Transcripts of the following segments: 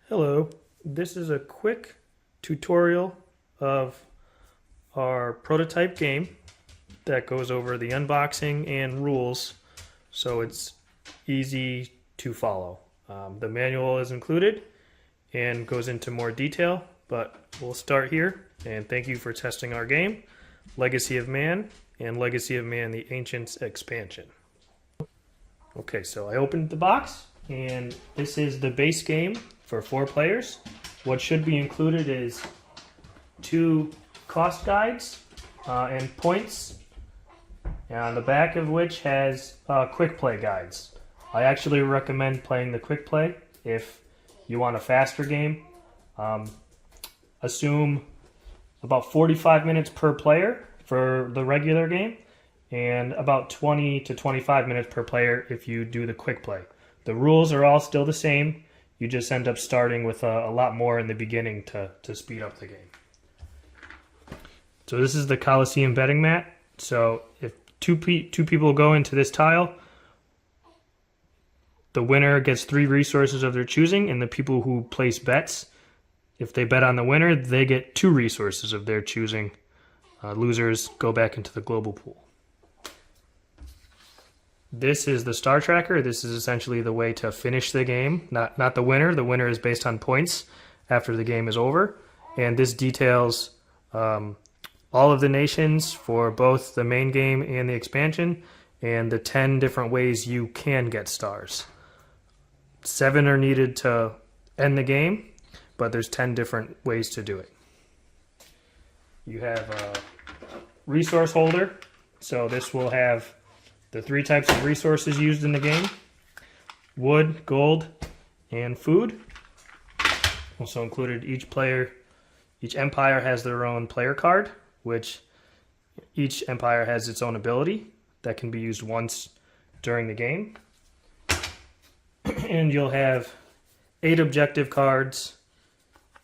Hello, this is a quick tutorial of our prototype game that goes over the unboxing and rules so it's easy to follow. The manual is included and goes into more detail, but we'll start here. And thank you for testing our game, Legacy of Man and Legacy of Man the Ancients expansion. Okay, so I opened the box and this is the base game for 4 players. What should be included is 2 cost guides and points, and on the back of which has quick play guides. I actually recommend playing the quick play if you want a faster game. Assume about 45 minutes per player for the regular game, and about 20 to 25 minutes per player if you do the quick play. The rules are all still the same. You just end up starting with a lot more in the beginning to speed up the game. So this is the Coliseum betting mat. So if two people go into this tile, the winner gets 3 resources of their choosing, and the people who place bets, if they bet on the winner, they get 2 resources of their choosing. Losers go back into the global pool. This is the star tracker. This is essentially the way to finish the game, not the winner. The winner is based on points after the game is over. And this details all of the nations for both the main game and the expansion, and the 10 different ways you can get stars. 7 are needed to end the game, but there's 10 different ways to do it. You have a resource holder. So this will have the 3 types of resources used in the game: wood, gold, and food. Also included, each empire has their own player card, which each empire has its own ability that can be used once during the game. And you'll have 8 objective cards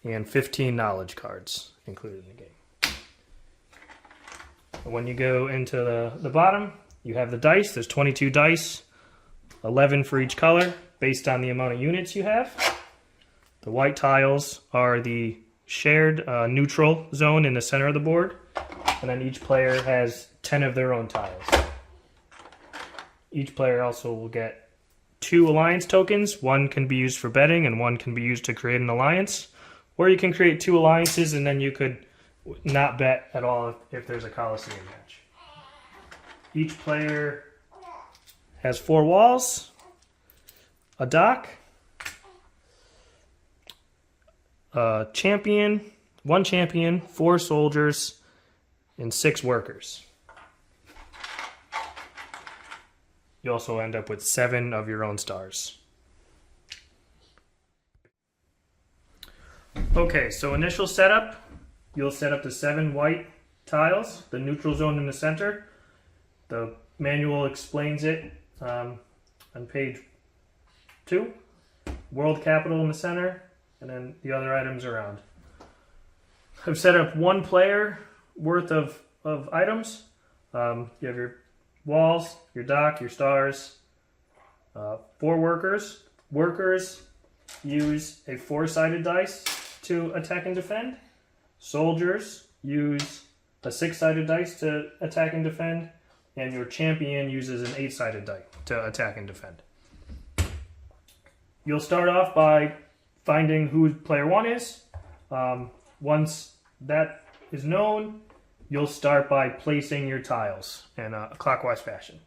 and 15 knowledge cards included in the game. When you go into the bottom, you have the dice. There's 22 dice, 11 for each color, based on the amount of units you have. The white tiles are the shared neutral zone in the center of the board, and then each player has 10 of their own tiles. Each player also will get 2 alliance tokens. 1 can be used for betting, and 1 can be used to create an alliance. Or you can create 2 alliances, and then you could not bet at all if there's a Coliseum match. Each player has 4 walls, a dock, a champion, 1 champion, 4 soldiers, and 6 workers. You also end up with 7 of your own stars. Okay, so initial setup, you'll set up the 7 white tiles, the neutral zone in the center. The manual explains it on page 2. World capital in the center, and then the other items around. I've set up 1 player worth of items. You have your walls, your dock, your stars. 4 workers. Workers use a 4-sided dice to attack and defend. Soldiers use a 6-sided dice to attack and defend. And your champion uses an 8-sided die to attack and defend. You'll start off by finding who player 1 is. Once that is known, you'll start by placing your tiles in a clockwise fashion.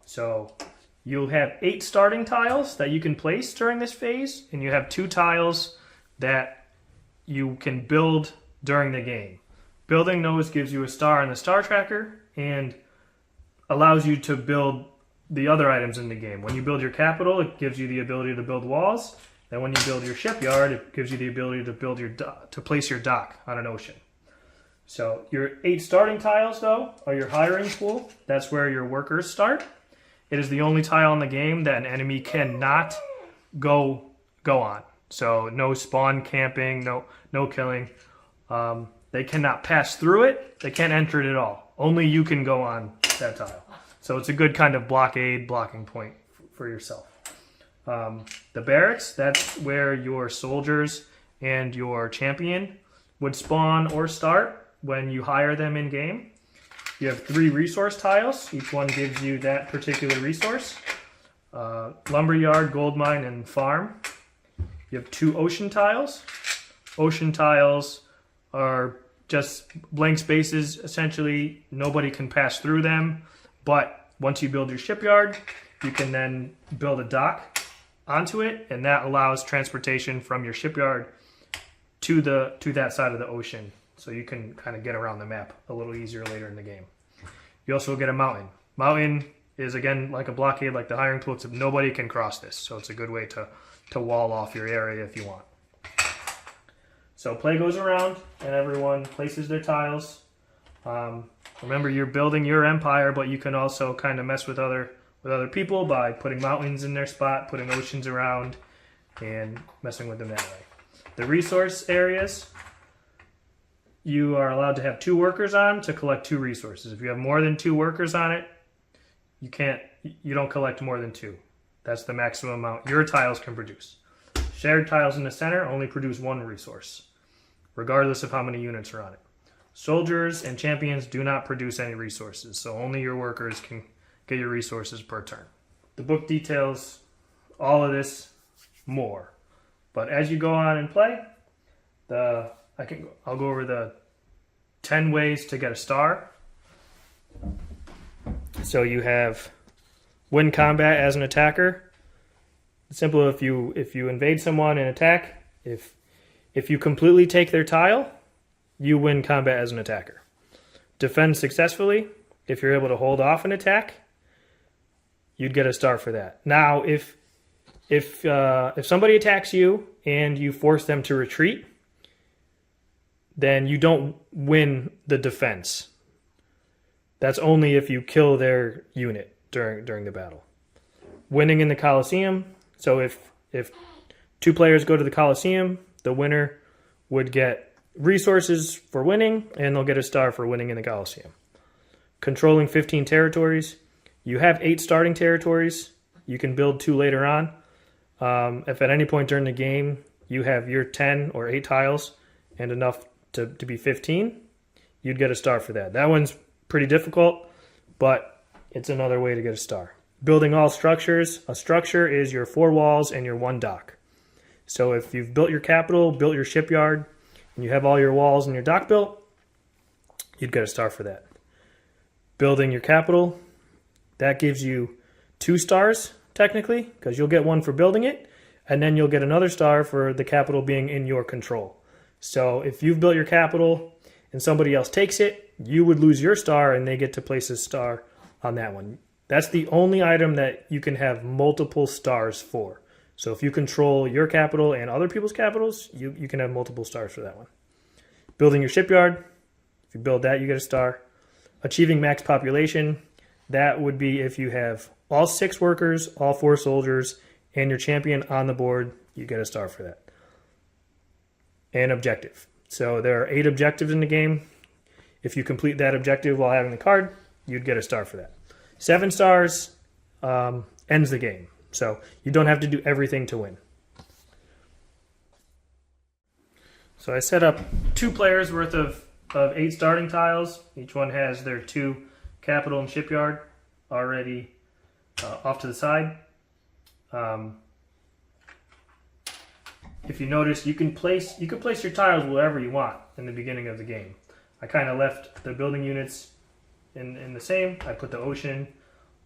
So you'll have 8 starting tiles that you can place during this phase, and you have 2 tiles that you can build during the game. Building those gives you a star in the star tracker, and allows you to build the other items in the game. When you build your capital, it gives you the ability to build walls. And when you build your shipyard, it gives you the ability to build to place your dock on an ocean. So your 8 starting tiles, though, are your hiring pool. That's where your workers start. It is the only tile in the game that an enemy cannot go on. So no spawn camping, no killing. They cannot pass through it. They can't enter it at all. Only you can go on that tile. So it's a good kind of blocking point for yourself. The barracks, that's where your soldiers and your champion would spawn or start when you hire them in game. You have 3 resource tiles. Each one gives you that particular resource. Lumberyard, gold mine, and farm. You have 2 ocean tiles. Ocean tiles are just blank spaces. Essentially, nobody can pass through them. But once you build your shipyard, you can then build a dock onto it, and that allows transportation from your shipyard to that side of the ocean. So you can kind of get around the map a little easier later in the game. You also get a mountain. Mountain is, again, like a blockade, like the hiring tool, except nobody can cross this. So it's a good way to wall off your area if you want. So play goes around, and everyone places their tiles. Remember, you're building your empire, but you can also kind of mess with other people by putting mountains in their spot, putting oceans around, and messing with them that way. The resource areas, you are allowed to have 2 workers on to collect 2 resources. If you have more than 2 workers on it, you don't collect more than 2. That's the maximum amount your tiles can produce. Shared tiles in the center only produce 1 resource, regardless of how many units are on it. Soldiers and champions do not produce any resources, so only your workers can get your resources per turn. The book details all of this more, but as you go on and play, I'll go over the 10 ways to get a star. So you have win combat as an attacker. It's simple. If you invade someone and attack, if you completely take their tile, you win combat as an attacker. Defend successfully. If you're able to hold off an attack, you'd get a star for that. Now, if somebody attacks you and you force them to retreat, then you don't win the defense. That's only if you kill their unit during the battle. Winning in the Colosseum. So if 2 players go to the Colosseum, the winner would get resources for winning, and they'll get a star for winning in the Colosseum. Controlling 15 territories. You have 8 starting territories. You can build 2 later on. If at any point during the game you have your 10 or 8 tiles and enough to be 15, you'd get a star for that. That one's pretty difficult, but it's another way to get a star. Building all structures. A structure is your 4 walls and your 1 dock. So if you've built your capital, built your shipyard, and you have all your walls and your dock built, you'd get a star for that. Building your capital, that gives you 2 stars, technically, because you'll get 1 for building it, and then you'll get another star for the capital being in your control. So if you've built your capital and somebody else takes it, you would lose your star and they get to place a star on that one. That's the only item that you can have multiple stars for. So if you control your capital and other people's capitals, you can have multiple stars for that one. Building your shipyard, if you build that, you get a star. Achieving max population, that would be if you have all 6 workers, all 4 soldiers, and your champion on the board, you get a star for that. And objective. So there are 8 objectives in the game. If you complete that objective while having the card, you'd get a star for that. 7 stars ends the game. So you don't have to do everything to win. So I set up 2 players worth of 8 starting tiles. Each one has their 2 capital and shipyard already off to the side. If you notice, you can place your tiles wherever you want in the beginning of the game. I kind of left the building units in the same. I put the ocean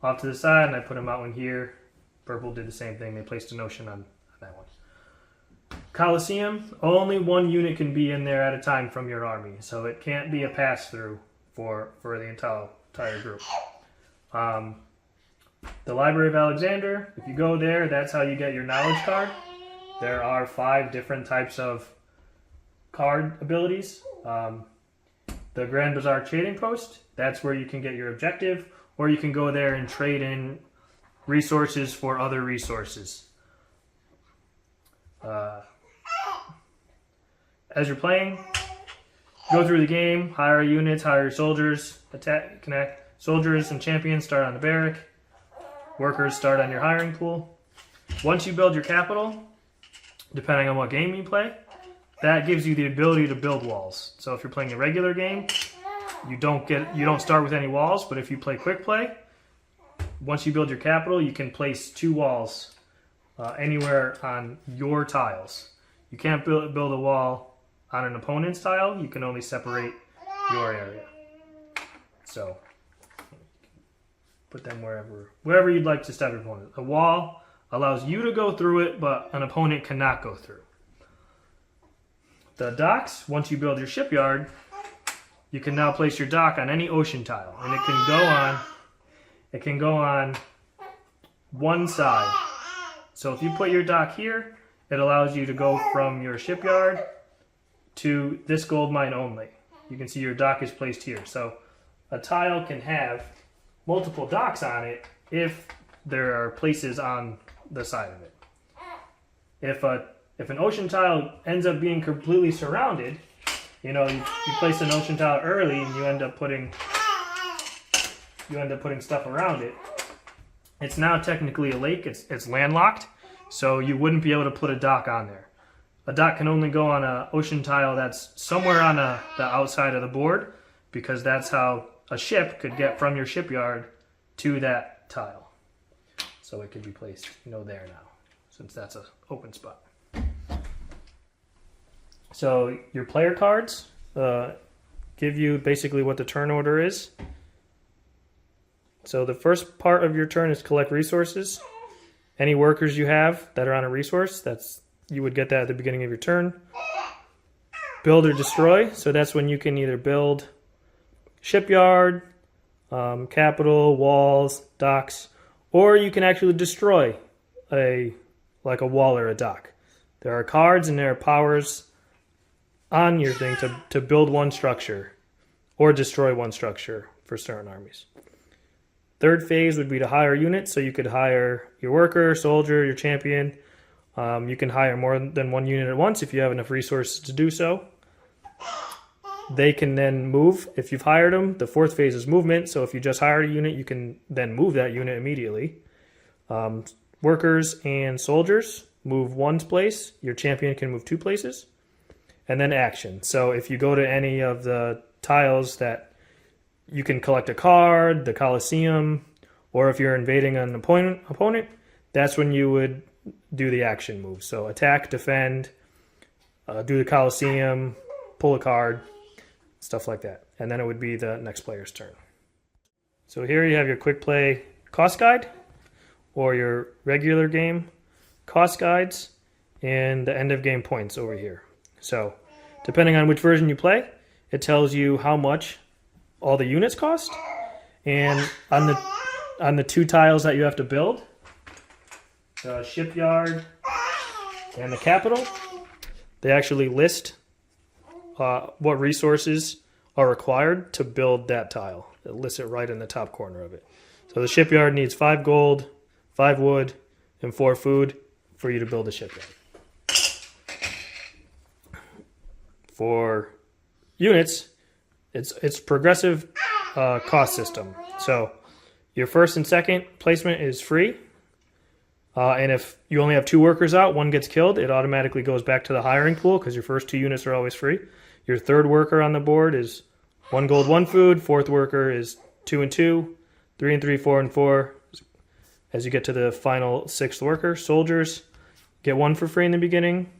off to the side, and I put a mountain here. Purple did the same thing. They placed an ocean on that one. Colosseum, only 1 unit can be in there at a time from your army, so it can't be a pass-through for the entire group. The Library of Alexander, if you go there, that's how you get your knowledge card. There are 5 different types of card abilities. The Grand Bazaar Trading Post, that's where you can get your objective, or you can go there and trade in resources for other resources. As you're playing, go through the game, hire units, hire soldiers, attack, connect. Soldiers and champions start on the barrack. Workers start on your hiring pool. Once you build your capital, depending on what game you play, that gives you the ability to build walls. So if you're playing a regular game, you don't start with any walls, but if you play quick play, once you build your capital, you can place 2 walls anywhere on your tiles. You can't build a wall on an opponent's tile. You can only separate your area. So put them wherever you'd like to step your opponent. A wall allows you to go through it, but an opponent cannot go through. The docks, once you build your shipyard, you can now place your dock on any ocean tile, and it can go on one side. So if you put your dock here, it allows you to go from your shipyard to this gold mine only. You can see your dock is placed here. So a tile can have multiple docks on it if there are places on the side of it. If an ocean tile ends up being completely surrounded, you place an ocean tile early and you end up putting stuff around it. It's now technically a lake. It's landlocked, so you wouldn't be able to put a dock on there. A dock can only go on an ocean tile that's somewhere on the outside of the board, because that's how a ship could get from your shipyard to that tile. So it could be placed, there now, since that's an open spot. So your player cards give you basically what the turn order is. So the first part of your turn is collect resources. Any workers you have that are on a resource, you would get that at the beginning of your turn. Build or destroy, so that's when you can either build shipyard, capital, walls, docks, or you can actually destroy a wall or a dock. There are cards and there are powers on your thing to build one structure or destroy one structure for certain armies. Third phase would be to hire units, so you could hire your worker, soldier, your champion. You can hire more than one unit at once if you have enough resources to do so. They can then move if you've hired them. The fourth phase is movement, so if you just hired a unit, you can then move that unit immediately. Workers and soldiers move one place. Your champion can move 2 places. And then action. So if you go to any of the tiles that you can collect a card, the Colosseum, or if you're invading an opponent, that's when you would do the action move. So attack, defend, do the Colosseum, pull a card, stuff like that. And then it would be the next player's turn. So here you have your quick play cost guide, or your regular game cost guides, and the end of game points over here. So depending on which version you play, it tells you how much all the units cost, and on the 2 tiles that you have to build, the shipyard and the capital, they actually list what resources are required to build that tile. It lists it right in the top corner of it. So the shipyard needs 5 gold, 5 wood, and 4 food for you to build a shipyard. For units, it's progressive cost system. So your first and second placement is free, and if you only have 2 workers out, one gets killed, it automatically goes back to the hiring pool because your first 2 units are always free. Your third worker on the board is 1 gold, 1 food. Fourth worker is 2 and 2, 3 and 3, 4 and 4. As you get to the final 6th worker, soldiers get 1 for free in the beginning.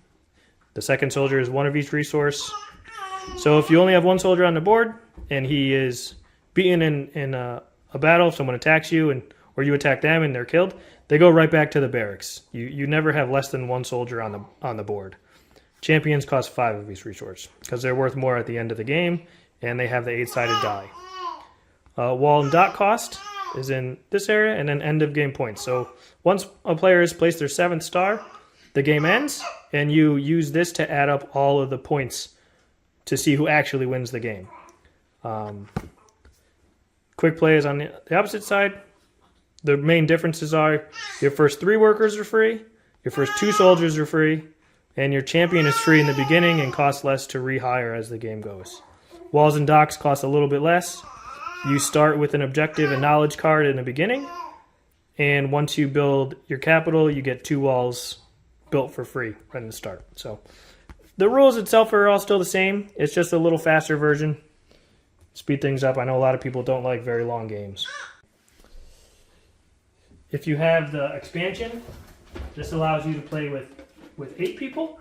The second soldier is 1 of each resource. So if you only have 1 soldier on the board and he is beaten in a battle, if someone attacks you or you attack them and they're killed, they go right back to the barracks. You never have less than 1 soldier on the board. Champions cost 5 of each resource because they're worth more at the end of the game, and they have the 8-sided die. Wall and dock cost is in this area, and then end of game points. So once a player has placed their 7th star, the game ends, and you use this to add up all of the points to see who actually wins the game. Quick play is on the opposite side. The main differences are your first 3 workers are free, your first 2 soldiers are free, and your champion is free in the beginning and costs less to rehire as the game goes. Walls and docks cost a little bit less. You start with an objective and knowledge card in the beginning, And once you build your capital, you get 2 walls built for free right in the start. So the rules itself are all still the same. It's just a little faster version. Speed things up. I know a lot of people don't like very long games. If you have the expansion, this allows you to play with 8 people.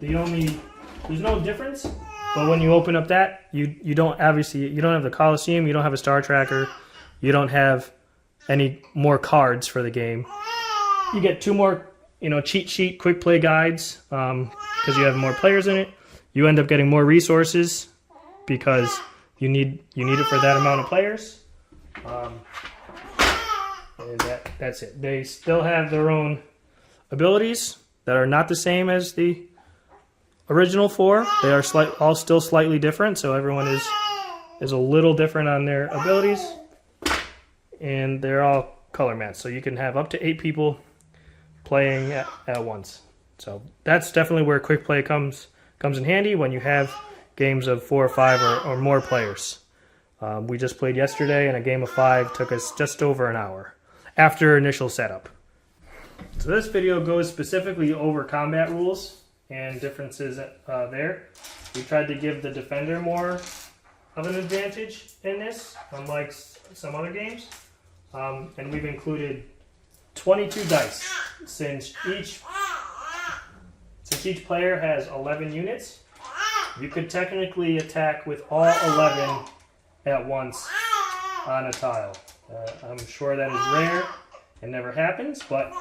There's no difference, but when you open up that, you don't have the Coliseum, you don't have a star tracker, you don't have any more cards for the game. You get 2 more, cheat sheet quick play guides because you have more players in it. You end up getting more resources because you need it for that amount of players. And that's it. They still have their own abilities that are not the same as the original 4. They are all still slightly different, so everyone is a little different on their abilities. And they're all color matched, so you can have up to 8 people playing at once. So that's definitely where quick play comes in handy when you have games of 4 or 5 or more players. We just played yesterday, and a game of 5 took us just over an hour after initial setup. So this video goes specifically over combat rules and differences there. We tried to give the defender more of an advantage in this, unlike some other games. And we've included 22 dice, since each player has 11 units. You could technically attack with all 11 at once on a tile. I'm sure that is rare and never happens, but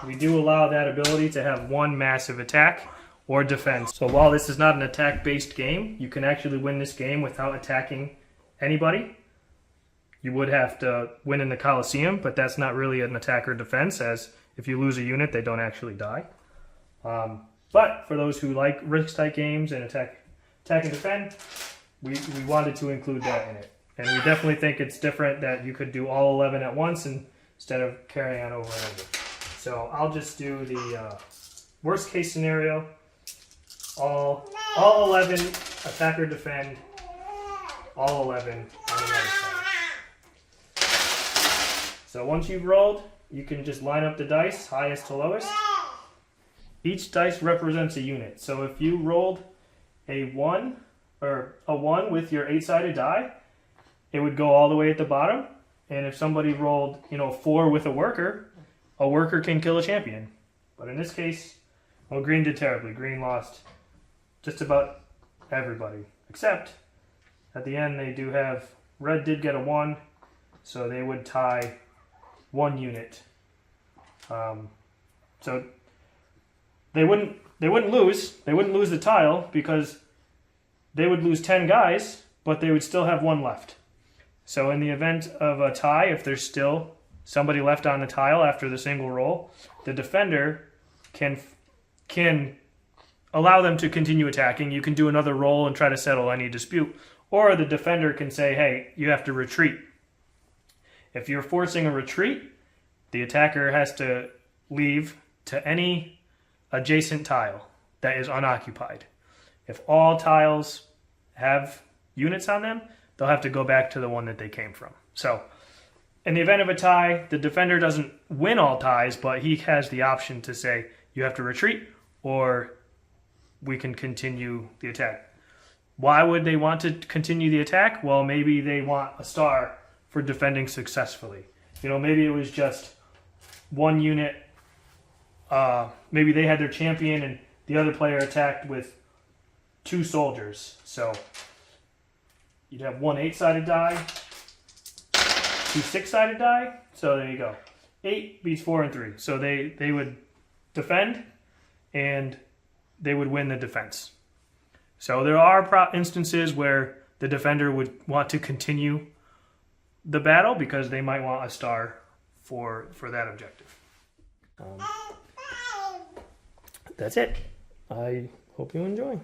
we do allow that ability to have one massive attack or defense. So while this is not an attack-based game, you can actually win this game without attacking anybody. You would have to win in the Coliseum, but that's not really an attack or defense, as if you lose a unit, they don't actually die. But for those who like risk-type games and attack and defend, we wanted to include that in it. And we definitely think it's different that you could do all 11 at once instead of carrying on over and over. So I'll just do the worst case scenario. All 11 attack or defend. All 11 on the other side. So once you've rolled, you can just line up the dice, highest to lowest. Each dice represents a unit. So if you rolled a 1 with your 8-sided die, it would go all the way at the bottom. And if somebody rolled, 4 with a worker can kill a champion. But in this case, well, green did terribly. Green lost just about everybody. Except, at the end, they do have, red did get a 1, so they would tie 1 unit. So they wouldn't lose. They wouldn't lose the tile because they would lose 10 guys, but they would still have 1 left. So in the event of a tie, if there's still somebody left on the tile after the single roll, the defender can allow them to continue attacking. You can do another roll and try to settle any dispute. Or the defender can say, hey, you have to retreat. If you're forcing a retreat, the attacker has to leave to any adjacent tile that is unoccupied. If all tiles have units on them, they'll have to go back to the one that they came from. So in the event of a tie, the defender doesn't win all ties, but he has the option to say, you have to retreat, or we can continue the attack. Why would they want to continue the attack? Well, maybe they want a star for defending successfully. Maybe it was just 1 unit. Maybe they had their champion and the other player attacked with 2 soldiers. So you'd have 1 8-sided die, 2 6-sided die. So there you go. 8 beats 4 and 3. So they would defend and they would win the defense. So there are instances where the defender would want to continue the battle because they might want a star for that objective. That's it. I hope you enjoy.